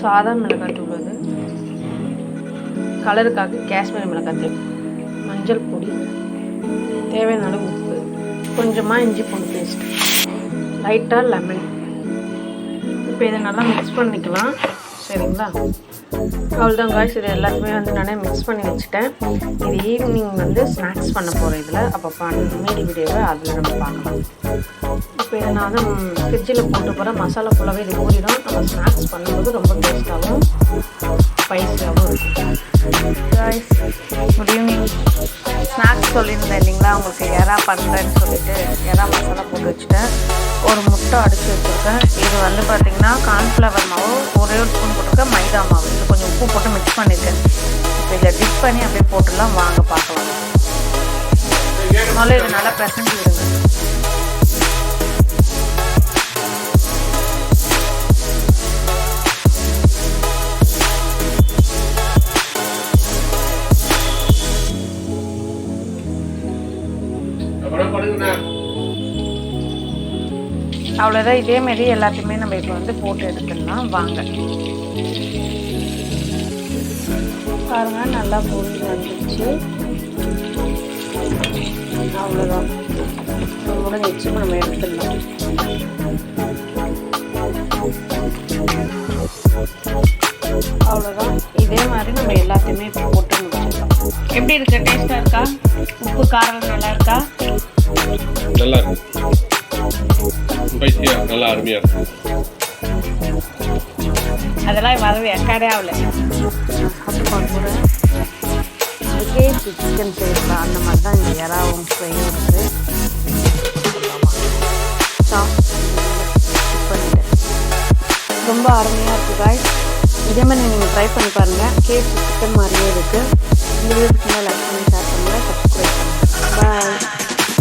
சாதா மிளகாய்த்தூள் அது, கலருக்காக காஷ்மீரி மிளகாய்த்தூள், மஞ்சள் பொடி, தேவையான அளவு உப்பு, கொஞ்சமாக இஞ்சி பூண்டு பேஸ்ட், லைட்டாக லெமன். இப்போ இதை நல்லா மிக்ஸ் பண்ணிக்கலாம். சரிங்களா? அவ்வளோதான் காய்ஸ். இது எல்லாத்தையுமே வந்து நானே மிக்ஸ் பண்ணி வச்சுட்டேன். இது ஈவினிங் வந்து ஸ்நாக்ஸ் பண்ண போகிறேன் இதில். அப்போ மீதி வீடியோவை அதில் நம்ம பார்க்கலாம். இப்போ இதை நான் வந்து ஃப்ரிட்ஜில் போட்டு போகிறேன். மசாலா ஃபுல்லாகவே இது ஊறிடும். நம்ம ஸ்நாக்ஸ் பண்ணும்போது ரொம்ப டேஸ்ட்டாகவும் ஸ்பைஸியாகவும் இருக்கும். Guys, good evening. ஸ்நாக்ஸ் சொல்லியிருந்தேன் இல்லைங்களா, உங்களுக்கு எறா பண்ணுறேன்னு சொல்லிட்டு எறா மசாலா போட்டு வச்சுட்டேன். ஒரு முட்டை அடித்து வச்சுருக்கேன். இது வந்து பார்த்திங்கன்னா கார்ன்ஃப்ளவர் மாவு ஒரே ஒரு ஸ்பூன் போட்டிருக்கேன், மைதா மாவு, இது கொஞ்சம் உப்பு போட்டு மிக்ஸ் பண்ணியிருக்கேன். இப்போ இதை டிப் பண்ணி அப்படியே போட்டுடலாம். வாங்க பார்க்கலாம். முதல்ல இது நல்லா பிசைஞ்சு விடுங்க. அவ்வளோதான். இதேமாரி எல்லாத்தையுமே நம்ம இப்போ வந்து போட்டு எடுத்துடலாம். வாங்க பாருங்க, நல்லா பொரிஞ்சு வந்துடுச்சு. அவ்வளோதான், முடிஞ்சிச்சு. நம்ம எடுத்துடலாம். அவ்வளோதான். இதே மாதிரி நம்ம எல்லாத்தையுமே இப்போ போட்டு முடிச்சிடலாம். எப்படி இருக்கு? டேஸ்ட்டாக இருக்கா? உப்பு காரம் நல்லா இருக்கா? நல்லா இருக்கு. ஸ்பைசியா நல்லா அருமையா இருக்கு. அதெல்லாம் வரவே எக்காடே ஆகல. அதுக்கே சிக்கன் செய்யலாம். அந்த மாதிரி தான் இந்த எறாவும் ஃப்ரையும் இருக்குது. பண்ணிட்டேன். ரொம்ப அருமையாக இருக்குது காய்ஸ். இதே மாதிரி நீங்கள் ட்ரை பண்ணி பாருங்கள். கேக் சிக்கன் மாதிரியே இருக்குது. இந்த வீடியோ